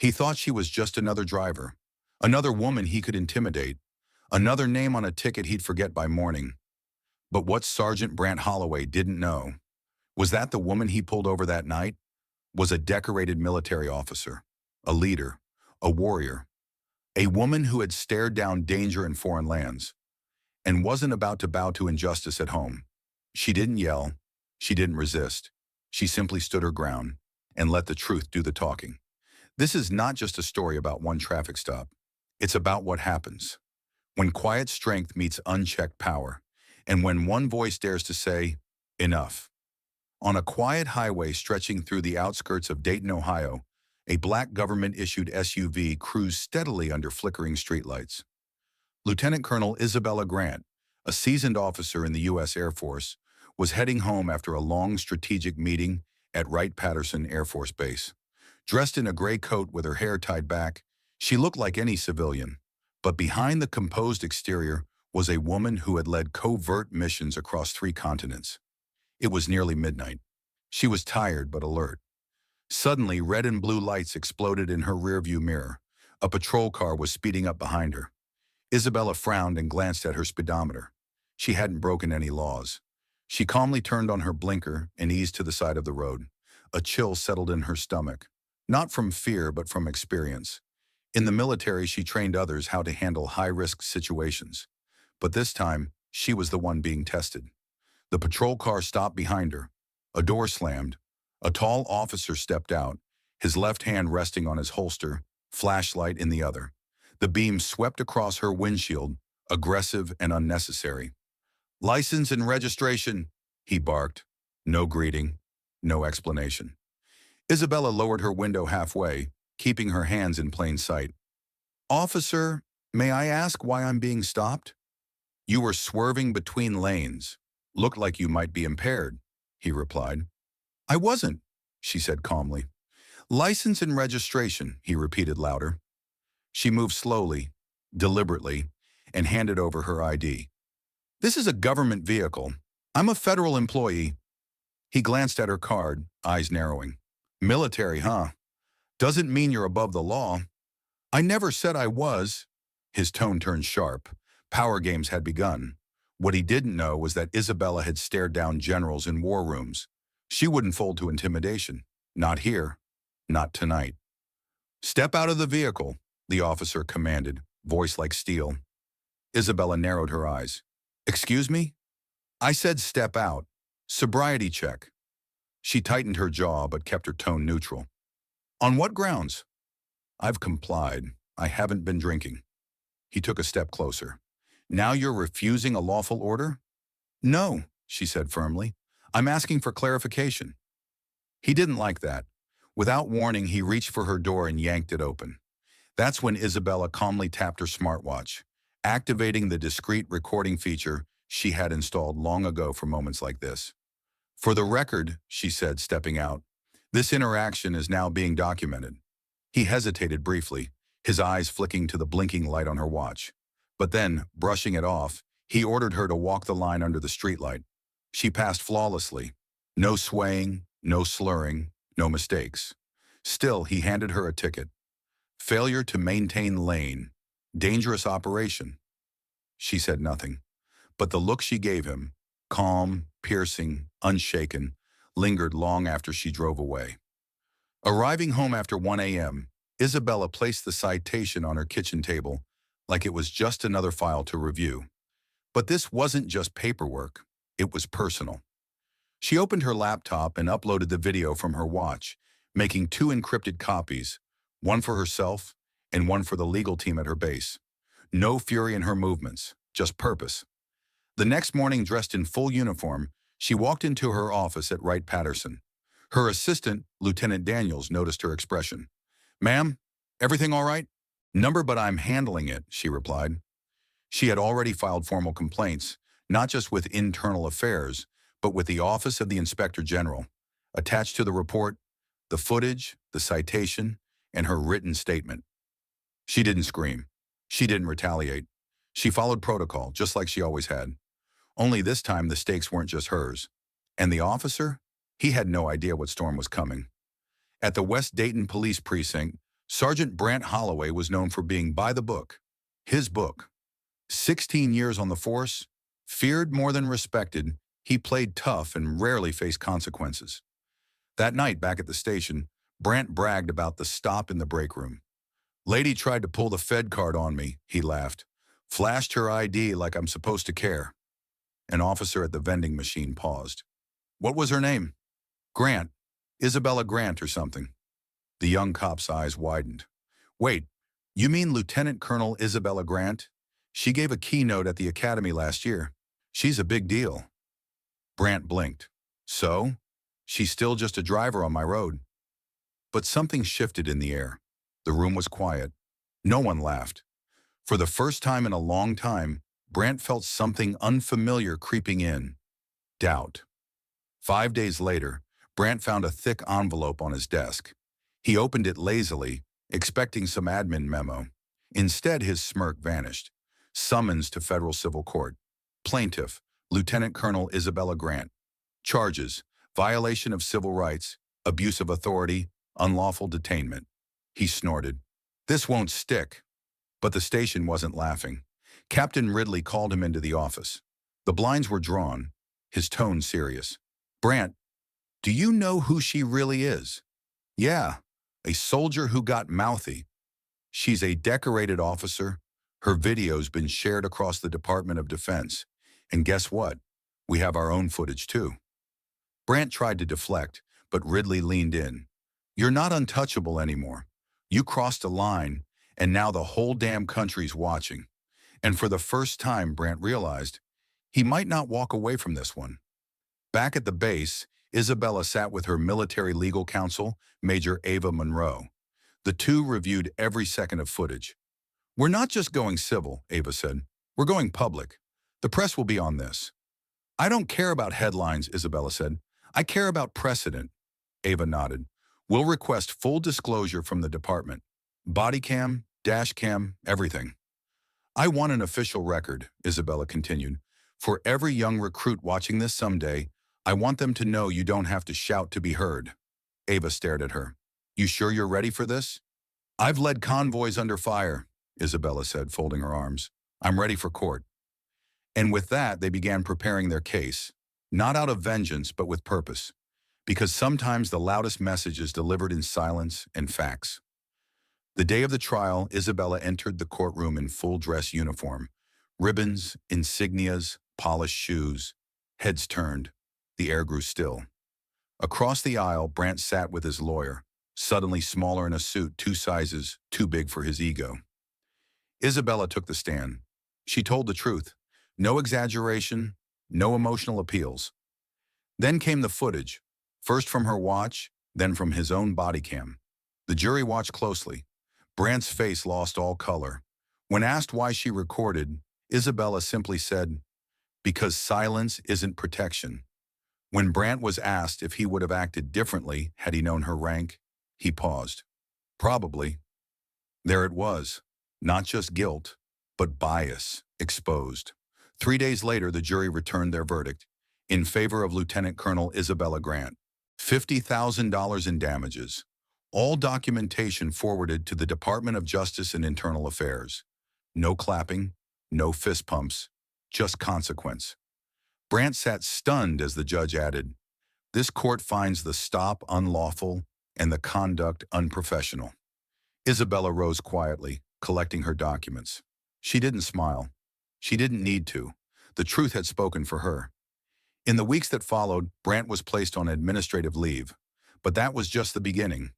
He thought she was just another driver, another woman he could intimidate, another name on a ticket he'd forget by morning. But what Sergeant Brant Holloway didn't know was that the woman he pulled over that night was a decorated military officer, a leader, a warrior, a woman who had stared down danger in foreign lands and wasn't about to bow to injustice at home. She didn't yell. She didn't resist. She simply stood her ground and let the truth do the talking. This is not just a story about one traffic stop. It's about what happens when quiet strength meets unchecked power, and when one voice dares to say, enough. On a quiet highway stretching through the outskirts of Dayton, Ohio, a black government-issued SUV cruised steadily under flickering streetlights. Lieutenant Colonel Isabella Grant, a seasoned officer in the U.S. Air Force, was heading home after a long strategic meeting at Wright-Patterson Air Force Base. Dressed in a gray coat with her hair tied back, she looked like any civilian. But behind the composed exterior was a woman who had led covert missions across 3 continents. It was nearly midnight. She was tired but alert. Suddenly, red and blue lights exploded in her rearview mirror. A patrol car was speeding up behind her. Isabella frowned and glanced at her speedometer. She hadn't broken any laws. She calmly turned on her blinker and eased to the side of the road. A chill settled in her stomach, not from fear but from experience. In the military, she trained others how to handle high-risk situations. But this time, she was the one being tested. The patrol car stopped behind her. A door slammed. A tall officer stepped out, his left hand resting on his holster, flashlight in the other. The beam swept across her windshield, aggressive and unnecessary. "License and registration," he barked. No greeting, no explanation. Isabella lowered her window halfway, keeping her hands in plain sight. "Officer, may I ask why I'm being stopped?" "You were swerving between lanes. Looked like you might be impaired," he replied. "I wasn't," she said calmly. "License and registration," he repeated louder. She moved slowly, deliberately, and handed over her ID. "This is a government vehicle. I'm a federal employee." He glanced at her card, eyes narrowing. "Military, huh? Doesn't mean you're above the law." "I never said I was." His tone turned sharp. Power games had begun. What he didn't know was that Isabella had stared down generals in war rooms. She wouldn't fold to intimidation. Not here. Not tonight. "Step out of the vehicle," the officer commanded, voice like steel. Isabella narrowed her eyes. "Excuse me?" "I said step out. Sobriety check." She tightened her jaw but kept her tone neutral. "On what grounds?" "I've complied. I haven't been drinking." He took a step closer. "Now you're refusing a lawful order?" "No," she said firmly. "I'm asking for clarification." He didn't like that. Without warning, he reached for her door and yanked it open. That's when Isabella calmly tapped her smartwatch, activating the discreet recording feature she had installed long ago for moments like this. "For the record," she said, stepping out, "this interaction is now being documented." He hesitated briefly, his eyes flicking to the blinking light on her watch. But then, brushing it off, he ordered her to walk the line under the streetlight. She passed flawlessly. No swaying, no slurring, no mistakes. Still, he handed her a ticket. "Failure to maintain lane. Dangerous operation." She said nothing. But the look she gave him, calm, piercing, unshaken, lingered long after she drove away. Arriving home after 1 a.m., Isabella placed the citation on her kitchen table like it was just another file to review. But this wasn't just paperwork. It was personal. She opened her laptop and uploaded the video from her watch, making 2 encrypted copies, one for herself and one for the legal team at her base. No fury in her movements, just purpose. The next morning, dressed in full uniform, she walked into her office at Wright-Patterson. Her assistant, Lieutenant Daniels, noticed her expression. "Ma'am, everything all right?" "Number, but I'm handling it," she replied. She had already filed formal complaints, not just with Internal Affairs, but with the Office of the Inspector General. Attached to the report, the footage, the citation, and her written statement. She didn't scream. She didn't retaliate. She followed protocol, just like she always had. Only this time the stakes weren't just hers. And the officer? He had no idea what storm was coming. At the West Dayton Police Precinct, Sergeant Brant Holloway was known for being by the book. His book. 16 years on the force, feared more than respected, he played tough and rarely faced consequences. That night back at the station, Brant bragged about the stop in the break room. Lady tried to pull the Fed card on me, he laughed. Flashed her ID like I'm supposed to care. An officer at the vending machine paused. What was her name? Grant. Isabella Grant or something. The young cop's eyes widened. Wait, you mean Lieutenant Colonel Isabella Grant? She gave a keynote at the academy last year. She's a big deal. Brant blinked. So? She's still just a driver on my road. But something shifted in the air. The room was quiet. No one laughed. For the first time in a long time, Brant felt something unfamiliar creeping in. Doubt. 5 days later, Brant found a thick envelope on his desk. He opened it lazily, expecting some admin memo. Instead, his smirk vanished. Summons to federal civil court. Plaintiff, Lieutenant Colonel Isabella Grant. Charges, violation of civil rights, abuse of authority, unlawful detainment. He snorted. This won't stick. But the station wasn't laughing. Captain Ridley called him into the office. The blinds were drawn, his tone serious. Brant, do you know who she really is? Yeah, a soldier who got mouthy. She's a decorated officer. Her video's been shared across the Department of Defense. And guess what? We have our own footage too. Brant tried to deflect, but Ridley leaned in. You're not untouchable anymore. You crossed a line, and now the whole damn country's watching. And for the first time, Brant realized he might not walk away from this one. Back at the base, Isabella sat with her military legal counsel, Major Ava Monroe. The two reviewed every second of footage. We're not just going civil, Ava said. We're going public. The press will be on this. I don't care about headlines, Isabella said. I care about precedent. Ava nodded. We'll request full disclosure from the department. Body cam, dash cam, everything. I want an official record, Isabella continued. For every young recruit watching this someday, I want them to know you don't have to shout to be heard. Ava stared at her. You sure you're ready for this? I've led convoys under fire, Isabella said, folding her arms. I'm ready for court. And with that, they began preparing their case, not out of vengeance, but with purpose. Because sometimes the loudest message is delivered in silence and facts. The day of the trial, Isabella entered the courtroom in full dress uniform. Ribbons, insignias, polished shoes. Heads turned. The air grew still. Across the aisle, Brant sat with his lawyer, suddenly smaller in a suit 2 sizes too big for his ego. Isabella took the stand. She told the truth. No exaggeration, no emotional appeals. Then came the footage, first from her watch, then from his own body cam. The jury watched closely. Brant's face lost all color. When asked why she recorded, Isabella simply said, because silence isn't protection. When Brant was asked if he would have acted differently had he known her rank, he paused. Probably. There it was. Not just guilt, but bias exposed. 3 days later, the jury returned their verdict in favor of Lieutenant Colonel Isabella Grant. $50,000 in damages. All documentation forwarded to the Department of Justice and Internal Affairs. No clapping, no fist pumps, just consequence. Brant sat stunned as the judge added, this court finds the stop unlawful and the conduct unprofessional. Isabella rose quietly, collecting her documents. She didn't smile. She didn't need to. The truth had spoken for her. In the weeks that followed, Brant was placed on administrative leave. But that was just the beginning.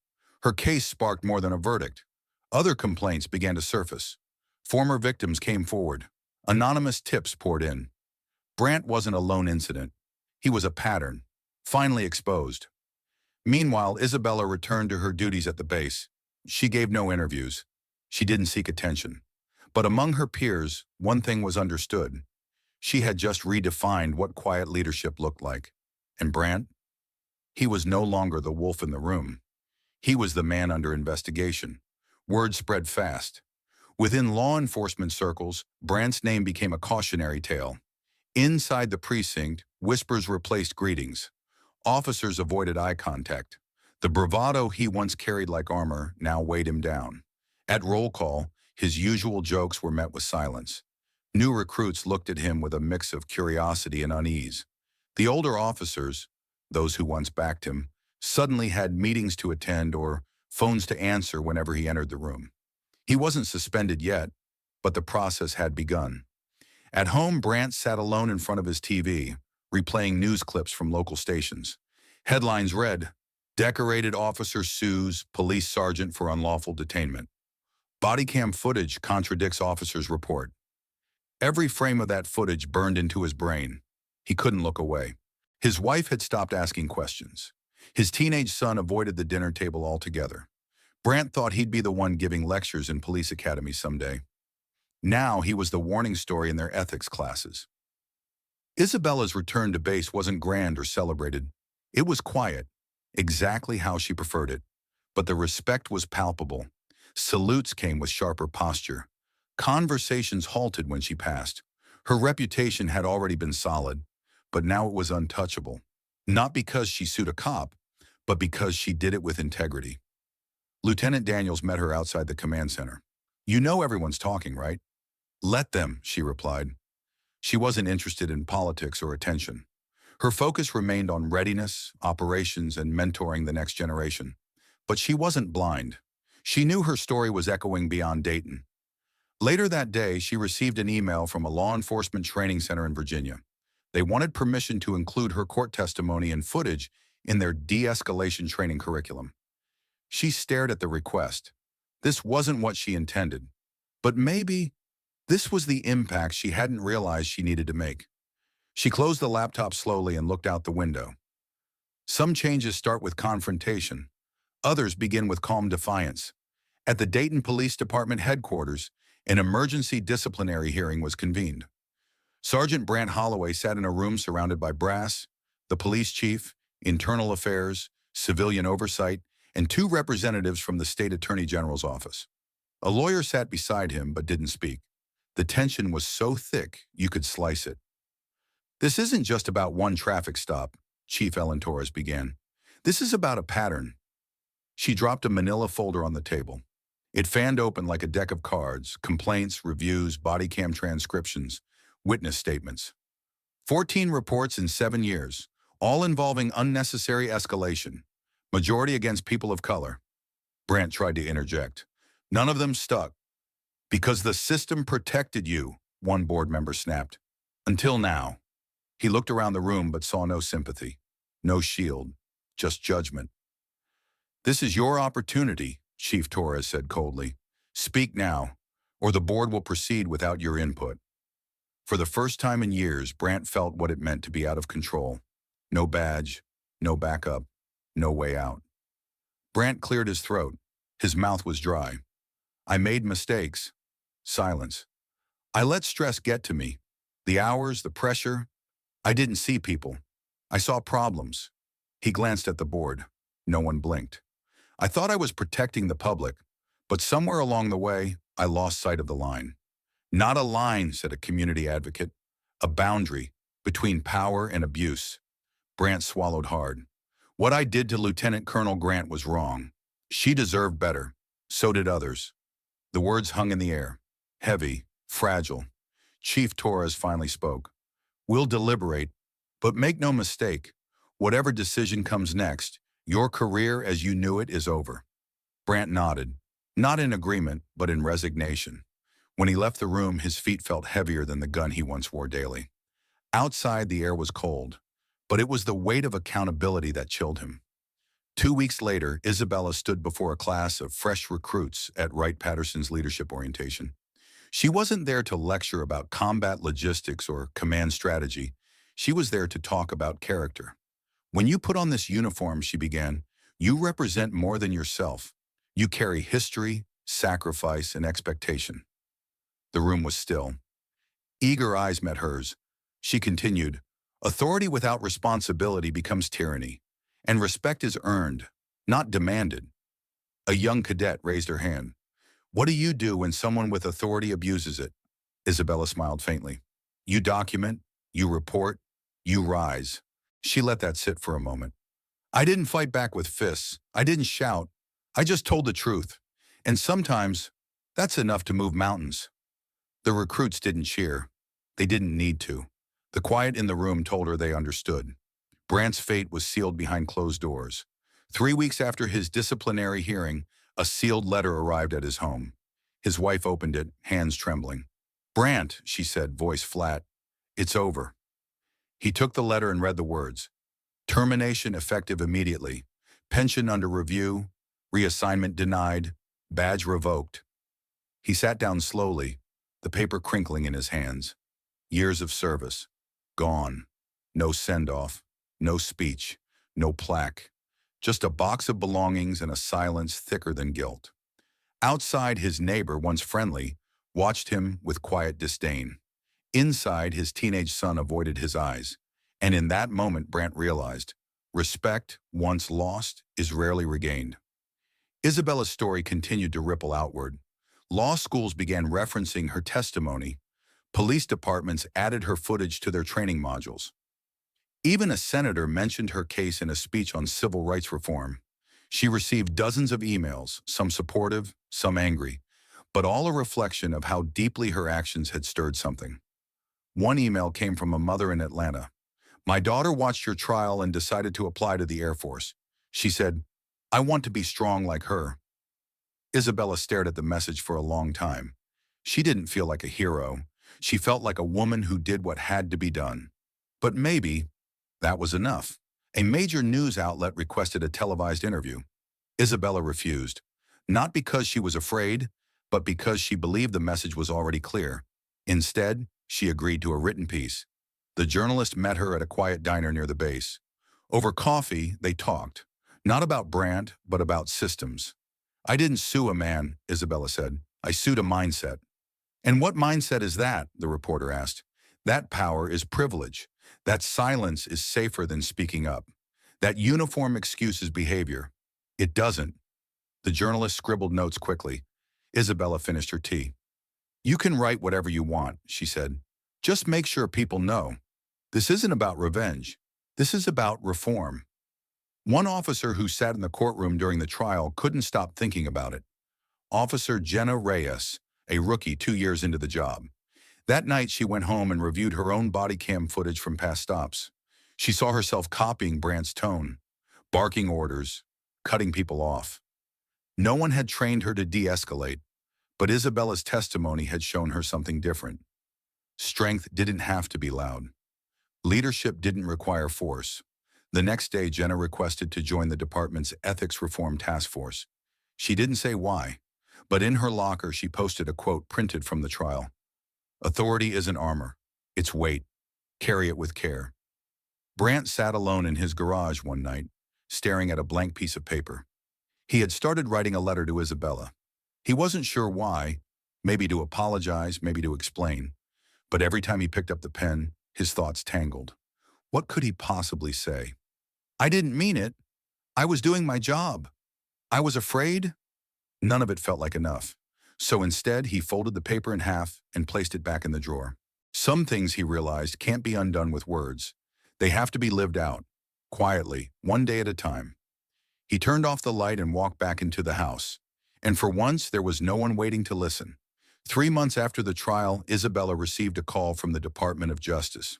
Her case sparked more than a verdict. Other complaints began to surface. Former victims came forward. Anonymous tips poured in. Brant wasn't a lone incident. He was a pattern, finally exposed. Meanwhile, Isabella returned to her duties at the base. She gave no interviews. She didn't seek attention. But among her peers, one thing was understood. She had just redefined what quiet leadership looked like. And Brant? He was no longer the wolf in the room. He was the man under investigation. Word spread fast. Within law enforcement circles, Brant's name became a cautionary tale. Inside the precinct, whispers replaced greetings. Officers avoided eye contact. The bravado he once carried like armor now weighed him down. At roll call, his usual jokes were met with silence. New recruits looked at him with a mix of curiosity and unease. The older officers, those who once backed him, suddenly had meetings to attend or phones to answer whenever he entered the room. He wasn't suspended yet, but the process had begun. At home, Brant sat alone in front of his TV, replaying news clips from local stations. Headlines read, "Decorated officer sues police sergeant for unlawful detainment." Body cam footage contradicts officer's report. Every frame of that footage burned into his brain. He couldn't look away. His wife had stopped asking questions. His teenage son avoided the dinner table altogether. Brant thought he'd be the one giving lectures in police academies someday. Now he was the warning story in their ethics classes. Isabella's return to base wasn't grand or celebrated. It was quiet, exactly how she preferred it. But the respect was palpable. Salutes came with sharper posture. Conversations halted when she passed. Her reputation had already been solid, but now it was untouchable. Not because she sued a cop, but because she did it with integrity. Lieutenant Daniels met her outside the command center. "You know everyone's talking, right?" "Let them," she replied. She wasn't interested in politics or attention. Her focus remained on readiness, operations, and mentoring the next generation. But she wasn't blind. She knew her story was echoing beyond Dayton. Later that day, she received an email from a law enforcement training center in Virginia. They wanted permission to include her court testimony and footage in their de-escalation training curriculum. She stared at the request. This wasn't what she intended. But maybe this was the impact she hadn't realized she needed to make. She closed the laptop slowly and looked out the window. Some changes start with confrontation. Others begin with calm defiance. At the Dayton Police Department headquarters, an emergency disciplinary hearing was convened. Sergeant Brant Holloway sat in a room surrounded by brass, the police chief, internal affairs, civilian oversight, and two representatives from the state attorney general's office. A lawyer sat beside him but didn't speak. The tension was so thick you could slice it. "This isn't just about one traffic stop," Chief Ellen Torres began. "This is about a pattern." She dropped a manila folder on the table. It fanned open like a deck of cards: complaints, reviews, body cam transcriptions, witness statements. 14 reports in 7 years, all involving unnecessary escalation, majority against people of color. Brant tried to interject. "None of them stuck. Because the system protected you," one board member snapped. "Until now." He looked around the room but saw no sympathy, no shield, just judgment. "This is your opportunity," Chief Torres said coldly. "Speak now, or the board will proceed without your input." For the first time in years, Brant felt what it meant to be out of control. No badge, no backup, no way out. Brant cleared his throat. His mouth was dry. "I made mistakes." Silence. "I let stress get to me. The hours, the pressure. I didn't see people. I saw problems." He glanced at the board. No one blinked. "I thought I was protecting the public, but somewhere along the way, I lost sight of the line." "Not a line," said a community advocate. "A boundary between power and abuse." Brant swallowed hard. "What I did to Lieutenant Colonel Grant was wrong. She deserved better. So did others." The words hung in the air, heavy, fragile. Chief Torres finally spoke. "We'll deliberate, but make no mistake, whatever decision comes next, your career as you knew it is over." Brant nodded, not in agreement, but in resignation. When he left the room, his feet felt heavier than the gun he once wore daily. Outside, the air was cold, but it was the weight of accountability that chilled him. 2 weeks later, Isabella stood before a class of fresh recruits at Wright-Patterson's leadership orientation. She wasn't there to lecture about combat logistics or command strategy. She was there to talk about character. "When you put on this uniform," she began, "you represent more than yourself. You carry history, sacrifice, and expectation." The room was still. Eager eyes met hers. She continued, "Authority without responsibility becomes tyranny, and respect is earned, not demanded." A young cadet raised her hand. "What do you do when someone with authority abuses it?" Isabella smiled faintly. "You document, you report, you rise." She let that sit for a moment. I didn't fight back with fists. I didn't shout. I just told the truth. And sometimes, that's enough to move mountains. The recruits didn't cheer. They didn't need to. The quiet in the room told her they understood. Brant's fate was sealed behind closed doors. 3 weeks after his disciplinary hearing, a sealed letter arrived at his home. His wife opened it, hands trembling. "Brant," she said, voice flat, "it's over." He took the letter and read the words. Termination effective immediately. Pension under review. Reassignment denied. Badge revoked. He sat down slowly, the paper crinkling in his hands. Years of service. Gone. No send-off. No speech. No plaque. Just a box of belongings and a silence thicker than guilt. Outside, his neighbor, once friendly, watched him with quiet disdain. Inside, his teenage son avoided his eyes. And in that moment, Brant realized, respect, once lost, is rarely regained. Isabella's story continued to ripple outward. Law schools began referencing her testimony. Police departments added her footage to their training modules. Even a senator mentioned her case in a speech on civil rights reform. She received dozens of emails, some supportive, some angry, but all a reflection of how deeply her actions had stirred something. One email came from a mother in Atlanta. "My daughter watched your trial and decided to apply to the Air Force. She said, 'I want to be strong like her.'" Isabella stared at the message for a long time. She didn't feel like a hero. She felt like a woman who did what had to be done. But maybe that was enough. A major news outlet requested a televised interview. Isabella refused, not because she was afraid, but because she believed the message was already clear. Instead, she agreed to a written piece. The journalist met her at a quiet diner near the base. Over coffee, they talked, not about Brant, but about systems. "I didn't sue a man," Isabella said. "I sued a mindset." "And what mindset is that?" the reporter asked. "That power is privilege. That silence is safer than speaking up. That uniform excuses behavior. It doesn't." The journalist scribbled notes quickly. Isabella finished her tea. "You can write whatever you want," she said. "Just make sure people know. This isn't about revenge. This is about reform." One officer who sat in the courtroom during the trial couldn't stop thinking about it. Officer Jenna Reyes, a rookie 2 years into the job. That night, she went home and reviewed her own body cam footage from past stops. She saw herself copying Brant's tone, barking orders, cutting people off. No one had trained her to de-escalate, but Isabella's testimony had shown her something different. Strength didn't have to be loud. Leadership didn't require force. The next day, Jenna requested to join the department's Ethics Reform Task Force. She didn't say why, but in her locker she posted a quote printed from the trial. "Authority isn't armor. It's weight. Carry it with care." Brant sat alone in his garage one night, staring at a blank piece of paper. He had started writing a letter to Isabella. He wasn't sure why, maybe to apologize, maybe to explain. But every time he picked up the pen, his thoughts tangled. What could he possibly say? "I didn't mean it. I was doing my job. I was afraid." None of it felt like enough. So instead, he folded the paper in half and placed it back in the drawer. Some things, he realized, can't be undone with words. They have to be lived out, quietly, one day at a time. He turned off the light and walked back into the house. And for once, there was no one waiting to listen. 3 months after the trial, Isabella received a call from the Department of Justice.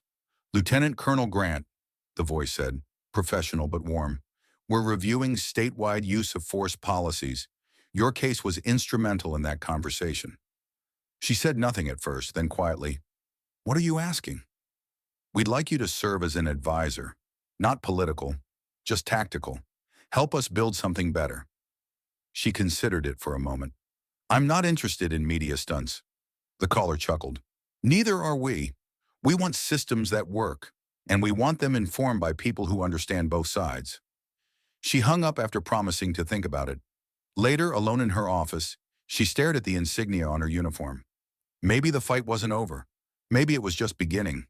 "Lieutenant Colonel Grant," the voice said, professional but warm, "we're reviewing statewide use of force policies. Your case was instrumental in that conversation." She said nothing at first, then quietly, "What are you asking?" "We'd like you to serve as an advisor, not political, just tactical. Help us build something better." She considered it for a moment. "I'm not interested in media stunts." The caller chuckled. "Neither are we. We want systems that work, and we want them informed by people who understand both sides." She hung up after promising to think about it. Later, alone in her office, she stared at the insignia on her uniform. Maybe the fight wasn't over. Maybe it was just beginning.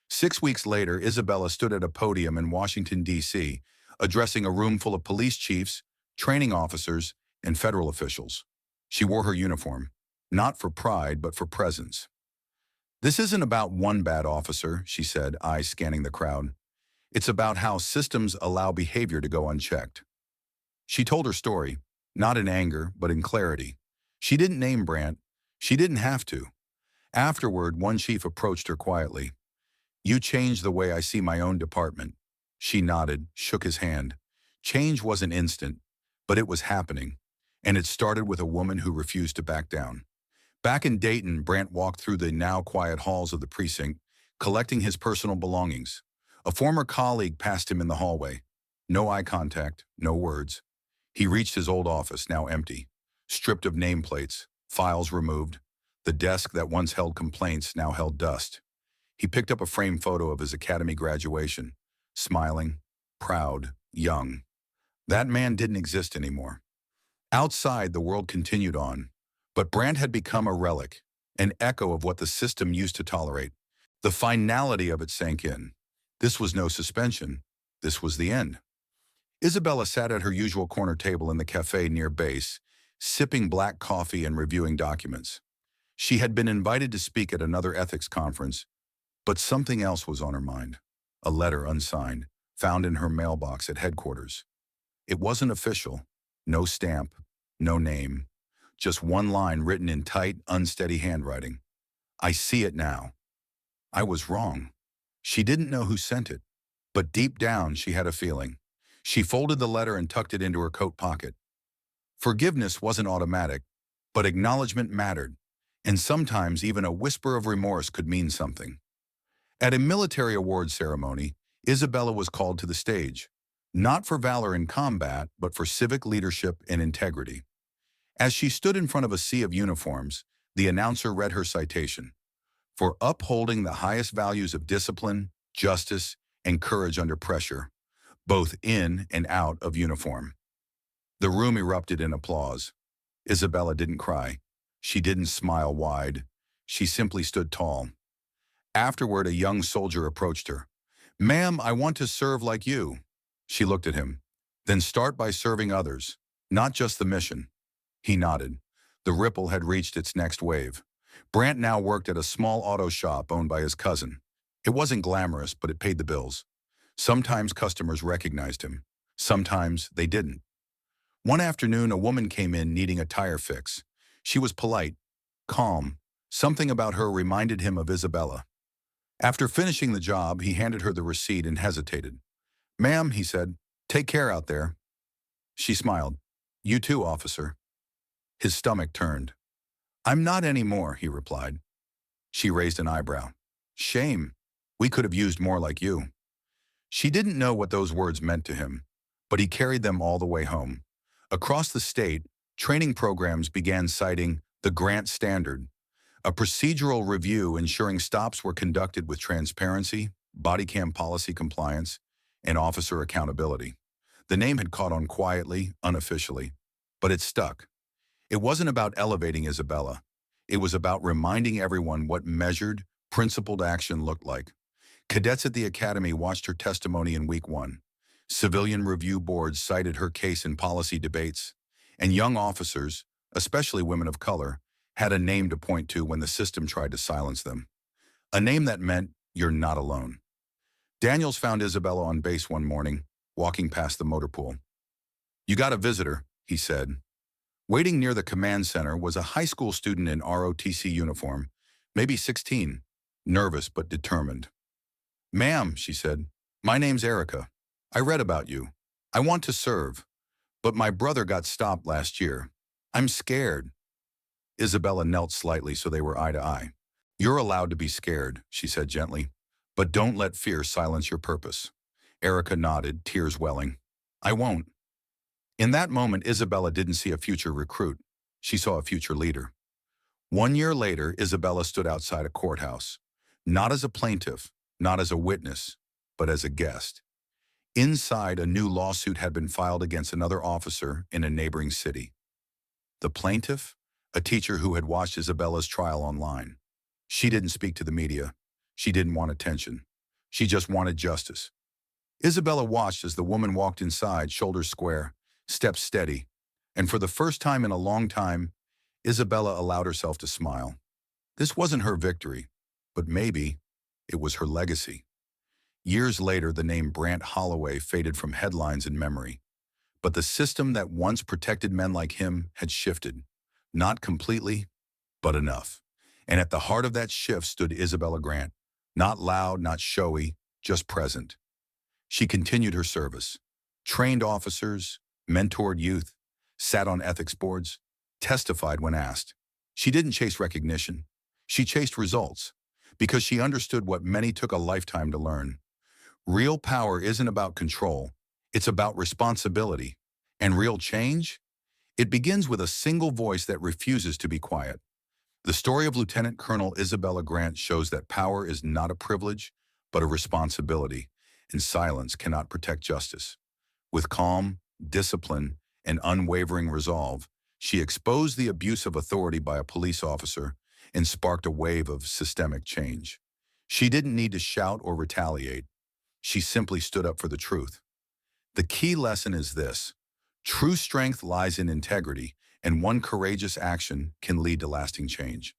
6 weeks later, Isabella stood at a podium in Washington, D.C., addressing a room full of police chiefs, training officers, and federal officials. She wore her uniform, not for pride, but for presence. "This isn't about one bad officer," she said, eyes scanning the crowd. It's about how systems allow behavior to go unchecked. She told her story, not in anger, but in clarity. She didn't name Brant. She didn't have to. Afterward, one chief approached her quietly. "You changed the way I see my own department." She nodded, shook his hand. Change wasn't instant, but it was happening. And it started with a woman who refused to back down. Back in Dayton, Brant walked through the now quiet halls of the precinct, collecting his personal belongings. A former colleague passed him in the hallway. No eye contact, no words. He reached his old office, now empty, stripped of nameplates, files removed. The desk that once held complaints now held dust. He picked up a framed photo of his academy graduation, smiling, proud, young. That man didn't exist anymore. Outside, the world continued on, but Brant had become a relic, an echo of what the system used to tolerate. The finality of it sank in. This was no suspension. This was the end. Isabella sat at her usual corner table in the cafe near base, sipping black coffee and reviewing documents. She had been invited to speak at another ethics conference, but something else was on her mind. A letter unsigned, found in her mailbox at headquarters. It wasn't official. No stamp, no name. Just one line written in tight, unsteady handwriting. "I see it now. I was wrong." She didn't know who sent it, but deep down she had a feeling. She folded the letter and tucked it into her coat pocket. Forgiveness wasn't automatic, but acknowledgement mattered, and sometimes even a whisper of remorse could mean something. At a military awards ceremony, Isabella was called to the stage, not for valor in combat, but for civic leadership and integrity. As she stood in front of a sea of uniforms, the announcer read her citation: "For upholding the highest values of discipline, justice, and courage under pressure, both in and out of uniform." The room erupted in applause. Isabella didn't cry. She didn't smile wide. She simply stood tall. Afterward, a young soldier approached her. "Ma'am, I want to serve like you." She looked at him. "Then start by serving others, not just the mission." He nodded. The ripple had reached its next wave. Brant now worked at a small auto shop owned by his cousin. It wasn't glamorous, but it paid the bills. Sometimes customers recognized him. Sometimes they didn't. One afternoon, a woman came in needing a tire fix. She was polite, calm. Something about her reminded him of Isabella. After finishing the job, he handed her the receipt and hesitated. "Ma'am," he said, "take care out there." She smiled. "You too, officer." His stomach turned. "I'm not anymore," he replied. She raised an eyebrow. "Shame. We could have used more like you." She didn't know what those words meant to him, but he carried them all the way home. Across the state, training programs began citing the Grant Standard, a procedural review ensuring stops were conducted with transparency, body cam policy compliance, and officer accountability. The name had caught on quietly, unofficially, but it stuck. It wasn't about elevating Isabella. It was about reminding everyone what measured, principled action looked like. Cadets at the academy watched her testimony in week one. Civilian review boards cited her case in policy debates. And young officers, especially women of color, had a name to point to when the system tried to silence them. A name that meant, "You're not alone." Daniels found Isabella on base one morning, walking past the motor pool. "You got a visitor," he said. Waiting near the command center was a high school student in ROTC uniform, maybe 16, nervous but determined. "Ma'am," she said, "my name's Erica. I read about you. I want to serve, but my brother got stopped last year. I'm scared." Isabella knelt slightly so they were eye to eye. "You're allowed to be scared," she said gently, "but don't let fear silence your purpose." Erica nodded, tears welling. "I won't." In that moment, Isabella didn't see a future recruit. She saw a future leader. 1 year later, Isabella stood outside a courthouse, not as a plaintiff, not as a witness, but as a guest. Inside, a new lawsuit had been filed against another officer in a neighboring city. The plaintiff? A teacher who had watched Isabella's trial online. She didn't speak to the media. She didn't want attention. She just wanted justice. Isabella watched as the woman walked inside, shoulders square, steps steady, and for the first time in a long time, Isabella allowed herself to smile. This wasn't her victory, but maybe it was her legacy. Years later, the name Brant Holloway faded from headlines and memory. But the system that once protected men like him had shifted. Not completely, but enough. And at the heart of that shift stood Isabella Grant. Not loud, not showy, just present. She continued her service, trained officers, mentored youth, sat on ethics boards, testified when asked. She didn't chase recognition. She chased results because she understood what many took a lifetime to learn. Real power isn't about control. It's about responsibility. And real change? It begins with a single voice that refuses to be quiet. The story of Lieutenant Colonel Isabella Grant shows that power is not a privilege, but a responsibility, and silence cannot protect justice. With calm, discipline, and unwavering resolve, she exposed the abuse of authority by a police officer and sparked a wave of systemic change. She didn't need to shout or retaliate. She simply stood up for the truth. The key lesson is this: true strength lies in integrity, and one courageous action can lead to lasting change.